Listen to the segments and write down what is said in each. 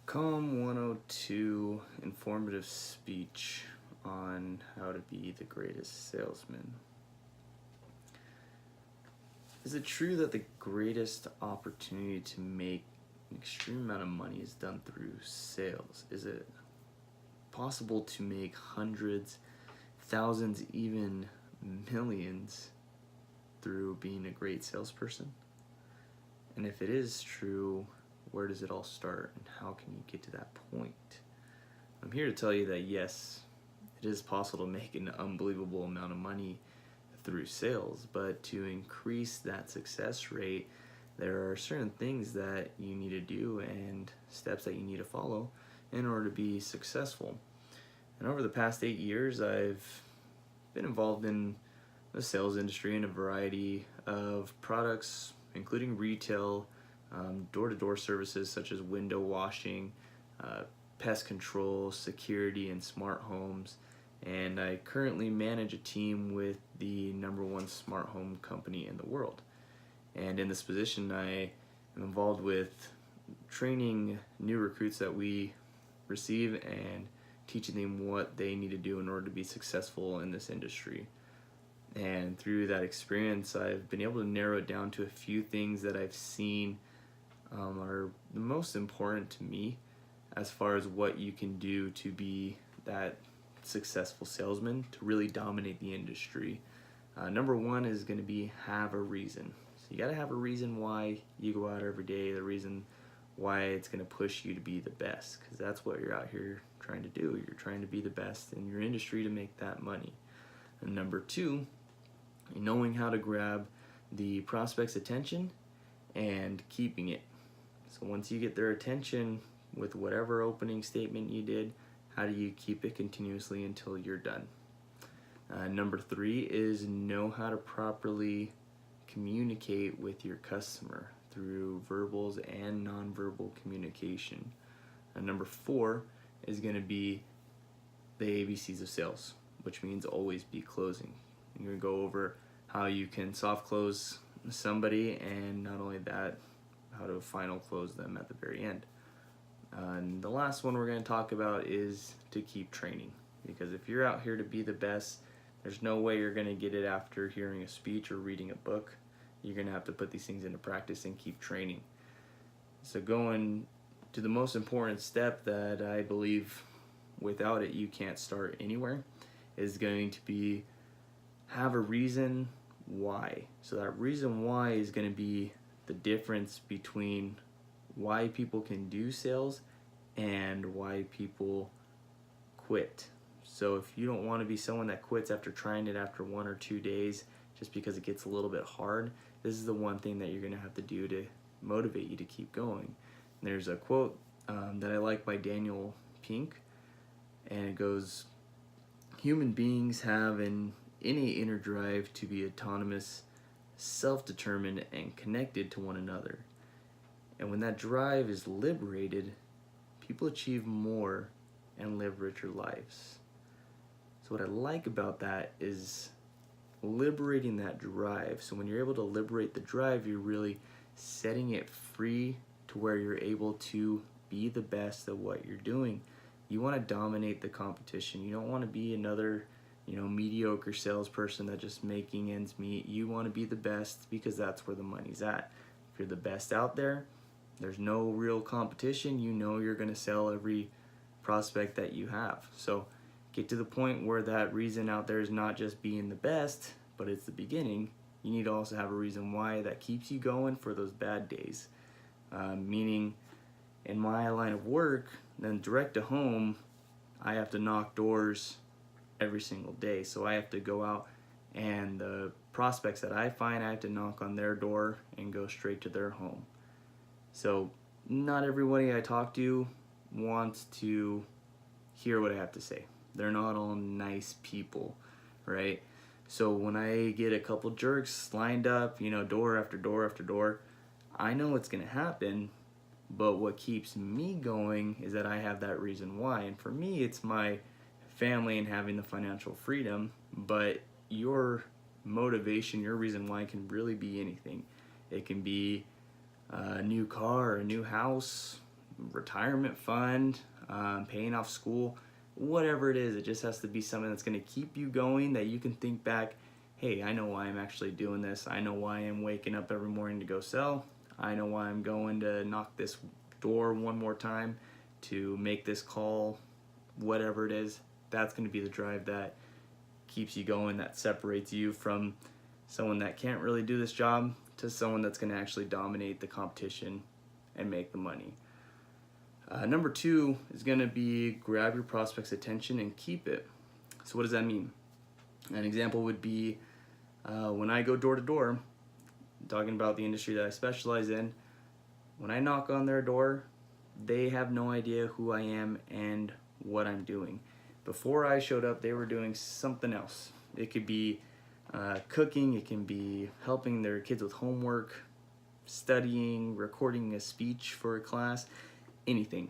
Comm 102 informative speech on how to be the greatest salesman. Is it true that the greatest opportunity to make an extreme amount of money is done through sales? Is it possible to make hundreds, thousands, even millions through being a great salesperson? And if it is true, where does it all start and how can you get to that point? I'm here to tell you that yes, it is possible to make an unbelievable amount of money through sales, but to increase that success rate, there are certain things that you need to do and steps that you need to follow in order to be successful. And over the past 8 years, I've been involved in the sales industry in a variety of products, including retail, door-to-door services such as window washing, pest control, security, and smart homes. And I currently manage a team with the #1 smart home company in the world. And in this position, I am involved with training new recruits that we receive and teaching them what they need to do in order to be successful in this industry. And through that experience, I've been able to narrow it down to a few things that I've seen are the most important to me as far as what you can do to be that successful salesman to really dominate the industry. #1 is going to be have a reason. So you got to have a reason why you go out every day, the reason why it's going to push you to be the best, because that's what you're out here trying to do. You're trying to be the best in your industry to make that money. And #2, knowing how to grab the prospect's attention and keeping it. So once you get their attention with whatever opening statement you did, how do you keep it continuously until you're done? #3 is know how to properly communicate with your customer through verbals and nonverbal communication. #4 is going to be the ABCs of sales, which means always be closing. You're going to go over how you can soft close somebody, and not only that, how to final close them at the very end. And the last one we're going to talk about is to keep training, because if you're out here to be the best, there's no way you're going to get it after hearing a speech or reading a book. You're going to have to put these things into practice and keep training. So going to the most important step that I believe without it you can't start anywhere is going to be have a reason why. So that reason why is going to be the difference between why people can do sales and why people quit. So if you don't want to be someone that quits after trying it after 1 or 2 days just because it gets a little bit hard, this is the one thing that you're going to have to do to motivate you to keep going. And there's a quote that I like by Daniel Pink, and it goes, "Human beings have an innate inner drive to be autonomous, self-determined, and connected to one another. And when that drive is liberated, people achieve more and live richer lives." So what I like about that is liberating that drive. So when you're able to liberate the drive, you're really setting it free to where you're able to be the best at what you're doing. You want to dominate the competition. You don't want to be another mediocre salesperson that just making ends meet. You want to be the best because that's where the money's at. If you're the best out there, there's no real competition. You know you're going to sell every prospect that you have. So get to the point where that reason out there is not just being the best, but it's the beginning. You need to also have a reason why that keeps you going for those bad days. Meaning, in my line of work, then direct to home, I have to knock doors every single day. So I have to go out, and the prospects that I find, I have to knock on their door and go straight to their home. So not everybody I talk to wants to hear what I have to say. They're not all nice people, right? So when I get a couple jerks lined up, door after door after door, I know what's going to happen. But what keeps me going is that I have that reason why. And for me, it's my family and having the financial freedom. But your motivation, your reason why can really be anything. It can be a new car, a new house, retirement fund, paying off school, whatever it is. It just has to be something that's going to keep you going, that you can think back, hey, I know why I'm actually doing this. I know why I'm waking up every morning to go sell. I know why I'm going to knock this door one more time to make this call, whatever it is. That's going to be the drive that keeps you going, that separates you from someone that can't really do this job to someone that's going to actually dominate the competition and make the money. Number 2 is going to be grab your prospect's attention and keep it. So what does that mean? An example would be when I go door to door, talking about the industry that I specialize in, when I knock on their door, they have no idea who I am and what I'm doing. Before I showed up, they were doing something else. It could be cooking, it can be helping their kids with homework, studying, recording a speech for a class, anything.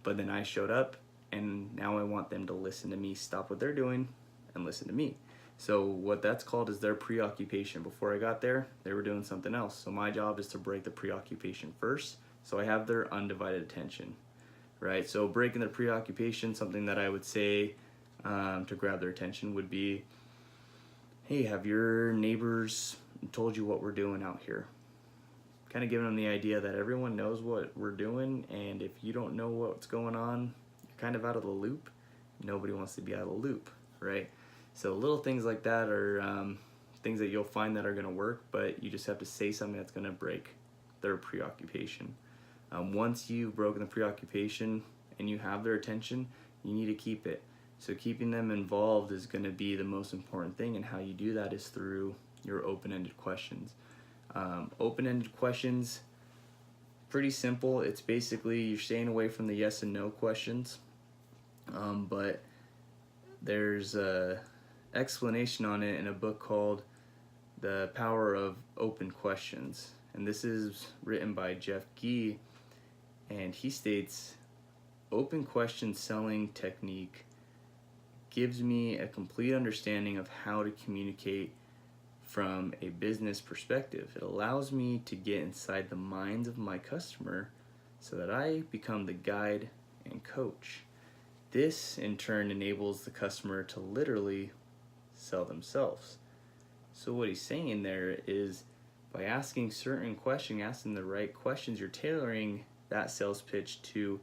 But then I showed up, and now I want them to listen to me, stop what they're doing, and listen to me. So what that's called is their preoccupation. Before I got there, they were doing something else. So my job is to break the preoccupation first, so I have their undivided attention, right? So breaking their preoccupation, something that I would say to grab their attention would be, hey, have your neighbors told you what we're doing out here? Kind of giving them the idea that everyone knows what we're doing, and if you don't know what's going on, you're kind of out of the loop. Nobody wants to be out of the loop, right? So little things like that are things that you'll find that are going to work, but you just have to say something that's going to break their preoccupation. Once you've broken the preoccupation and you have their attention, you need to keep it. So keeping them involved is going to be the most important thing, and how you do that is through your open-ended questions. Open-ended questions, pretty simple. It's basically you're staying away from the yes and no questions, but there's a explanation on it in a book called The Power of Open Questions, and this is written by Jeff Gee, and he states, open question selling technique gives me a complete understanding of how to communicate from a business perspective. It allows me to get inside the minds of my customer so that I become the guide and coach. This in turn enables the customer to literally sell themselves. So what he's saying there is, by asking certain questions, asking the right questions, you're tailoring that sales pitch to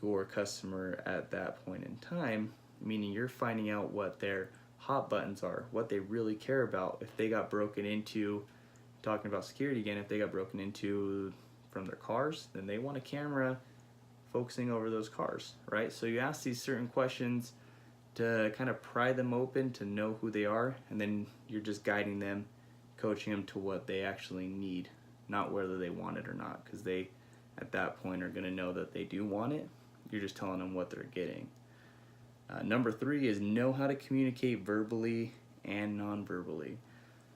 your customer at that point in time, meaning you're finding out what their hot buttons are, what they really care about. If they got broken into, talking about security again, if they got broken into from their cars, then they want a camera focusing over those cars, right? So you ask these certain questions to kind of pry them open, to know who they are, and then you're just guiding them, coaching them to what they actually need, not whether they want it or not, because they at that point are going to know that they do want it. You're just telling them what they're getting. Number 3 is know how to communicate verbally and non-verbally.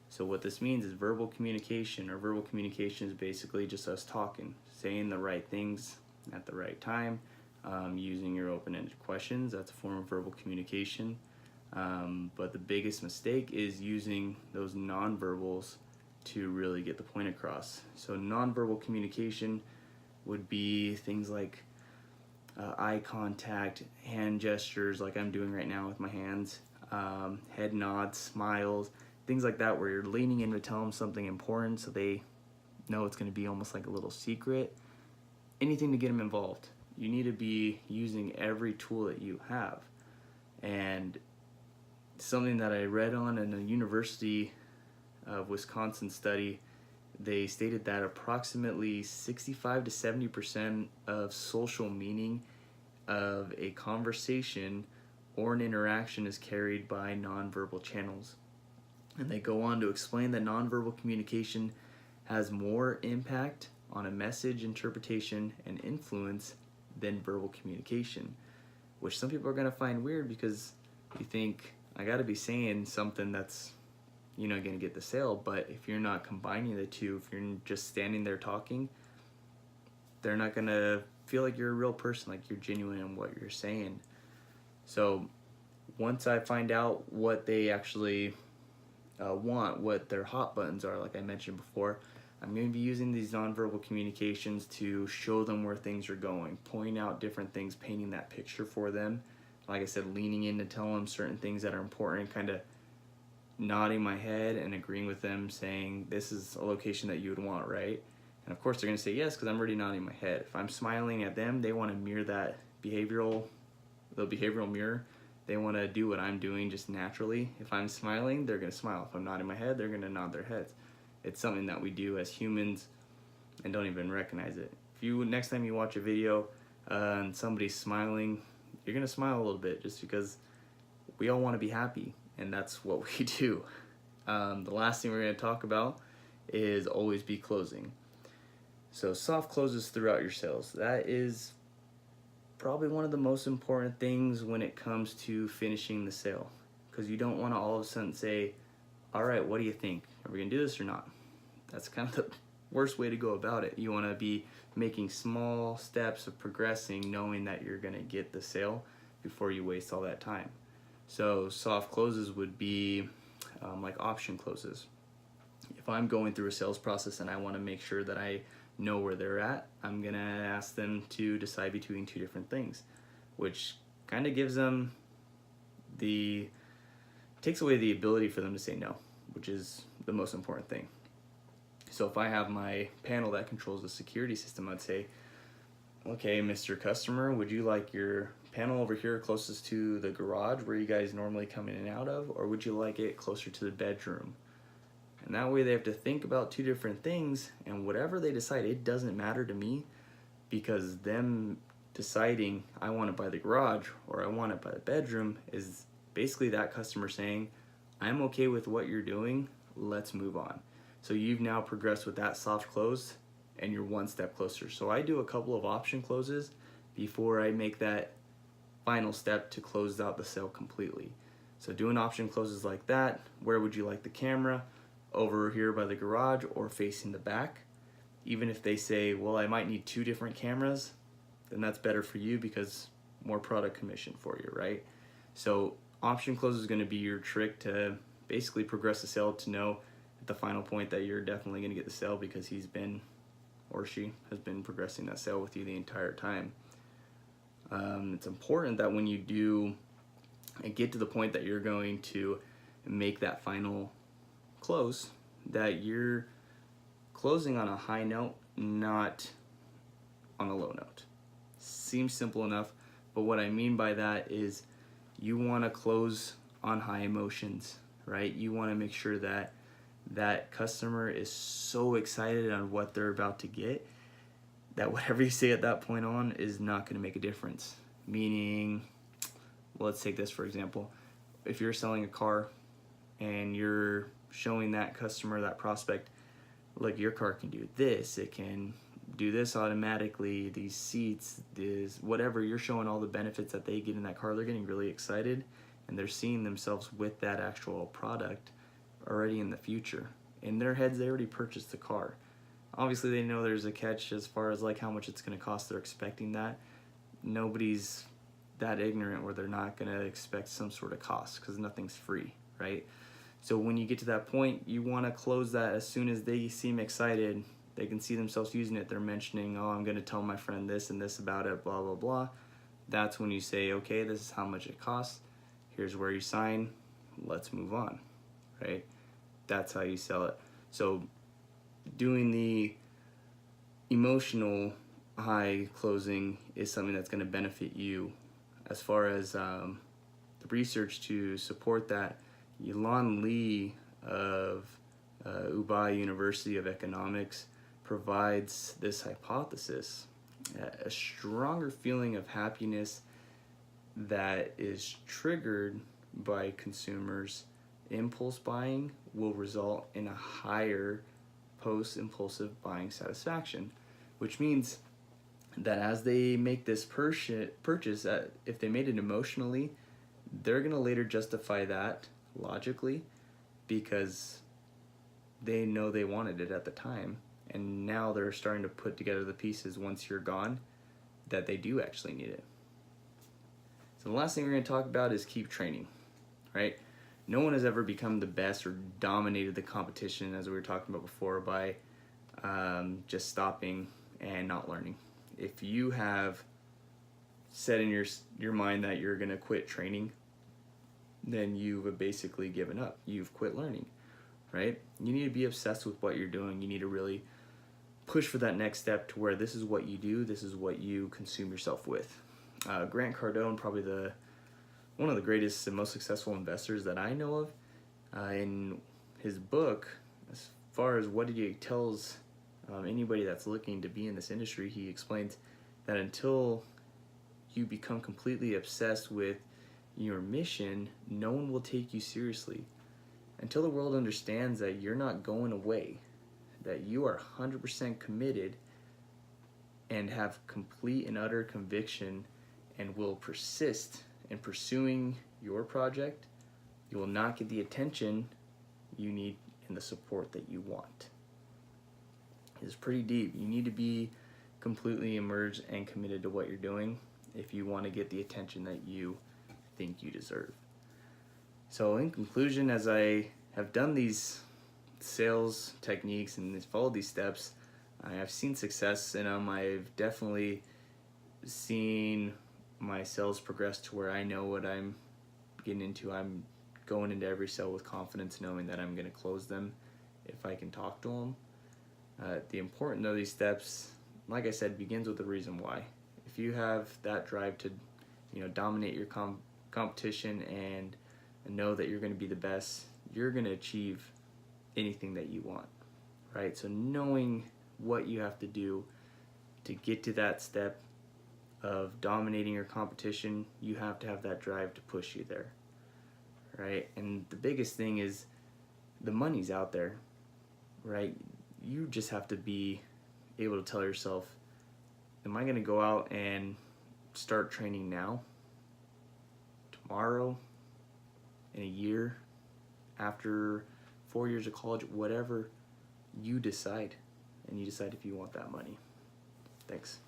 So what this means is verbal communication, or verbal communication is basically just us talking, saying the right things at the right time, using your open-ended questions. That's a form of verbal communication. But the biggest mistake is using those non-verbals to really get the point across. So non-verbal communication would be things like eye contact, hand gestures like I'm doing right now with my hands, head nods, smiles, things like that, where you're leaning in to tell them something important so they know it's going to be almost like a little secret. Anything to get them involved. You need to be using every tool that you have. And something that I read on in a University of Wisconsin study, they stated that approximately 65 to 70% of social meaning of a conversation or an interaction is carried by nonverbal channels. And they go on to explain that nonverbal communication has more impact on a message interpretation and influence than verbal communication, which some people are going to find weird, because you think, I got to be saying something that's going to get the sale. But if you're not combining the two, if you're just standing there talking, they're not going to feel like you're a real person, like you're genuine in what you're saying. So once I find out what they actually want, what their hot buttons are, like I mentioned before, I'm going to be using these nonverbal communications to show them where things are going, pointing out different things, painting that picture for them. Like I said, leaning in to tell them certain things that are important, kind of nodding my head and agreeing with them, saying this is a location that you would want, right? And of course they're going to say yes because I'm already nodding my head. If I'm smiling at them, they want to mirror that behavioral mirror. They want to do what I'm doing just naturally. If I'm smiling, they're going to smile. If I'm nodding my head, they're going to nod their heads. It's something that we do as humans and don't even recognize it. If you, next time you watch a video and somebody's smiling, you're going to smile a little bit just because we all want to be happy, and that's what we do. The last thing we're going to talk about is always be closing. So soft closes throughout your sales. That is probably one of the most important things when it comes to finishing the sale, because you don't want to all of a sudden say, all right, what do you think? Are we going to do this or not? That's kind of the worst way to go about it. You want to be making small steps of progressing, knowing that you're going to get the sale before you waste all that time. So soft closes would be like option closes. If I'm going through a sales process and I want to make sure that I know where they're at, I'm going to ask them to decide between two different things, which kind of gives them takes away the ability for them to say no, which is the most important thing. So if I have my panel that controls the security system, I'd say, okay, Mr. Customer, would you like your panel over here closest to the garage where you guys normally come in and out of, or would you like it closer to the bedroom? And that way they have to think about two different things, and whatever they decide, it doesn't matter to me, because them deciding I want it by the garage or I want it by the bedroom is basically that customer saying, I'm okay with what you're doing, let's move on. So you've now progressed with that soft close and you're one step closer. So I do a couple of option closes before I make that final step to close out the sale completely. So doing option closes like that, where would you like the camera? Over here by the garage or facing the back? Even if they say, well, I might need two different cameras, then that's better for you because more product commission for you, right? So option close is going to be your trick to basically progress the sale, to know at the final point that you're definitely going to get the sale because he's been, or she has been, progressing that sale with you the entire time. It's important that when you do get to the point that you're going to make that final close, that you're closing on a high note, not on a low note. Seems simple enough, but what I mean by that is you want to close on high emotions, right? You want to make sure that that customer is so excited on what they're about to get that whatever you say at that point on is not going to make a difference. Meaning, well, let's take this for example. If you're selling a car and you're showing that customer, that prospect, look, your car can do this, it can do this automatically, these seats, this, whatever, you're showing all the benefits that they get in that car, they're getting really excited and they're seeing themselves with that actual product already in the future. In their heads, they already purchased the car. Obviously, they know there's a catch as far as like how much it's going to cost. They're expecting that. Nobody's that ignorant where they're not going to expect some sort of cost, because nothing's free, right? So when you get to that point, you want to close that as soon as they seem excited. They can see themselves using it. They're mentioning, oh, I'm going to tell my friend this and this about it, blah, blah, blah. That's when you say, okay, this is how much it costs. Here's where you sign. Let's move on, right? That's how you sell it. So doing the emotional high closing is something that's going to benefit you. As far as the research to support that, Yulon Lee of Ubaya University of Economics provides this hypothesis: a stronger feeling of happiness that is triggered by consumers' impulse buying will result in a higher post-impulsive buying satisfaction, which means that as they make this purchase, if they made it emotionally, they're going to later justify that logically because they know they wanted it at the time, and now they're starting to put together the pieces once you're gone that they do actually need it. So the last thing we're going to talk about is keep training, right? No one has ever become the best or dominated the competition, as we were talking about before, by just stopping and not learning. If you have set in your mind that you're gonna quit training, then you've basically given up. You've quit learning, right? You need to be obsessed with what you're doing. You need to really push for that next step to where this is what you do, this is what you consume yourself with. Grant Cardone, probably one of the greatest and most successful investors that I know of, in his book, as far as what he tells anybody that's looking to be in this industry, he explains that until you become completely obsessed with your mission, no one will take you seriously. Until the world understands that you're not going away, that you are 100% committed and have complete and utter conviction and will persist in pursuing your project, you will not get the attention you need and the support that you want. It's pretty deep. You need to be completely immersed and committed to what you're doing if you want to get the attention that you think you deserve. So in conclusion, as I have done these sales techniques and followed these steps, I have seen success in them. I've definitely seen my sales progress to where I know what I'm getting into. I'm going into every sale with confidence, knowing that I'm going to close them if I can talk to them. The importance of these steps, like I said, begins with the reason why. If you have that drive to, dominate your competition and know that you're going to be the best, you're going to achieve anything that you want, right? So knowing what you have to do to get to that step of dominating your competition, you have to have that drive to push you there, right? And the biggest thing is the money's out there, right? You just have to be able to tell yourself, am I going to go out and start training now, tomorrow, in a year, after 4 years of college, whatever you decide, and you decide if you want that money. Thanks.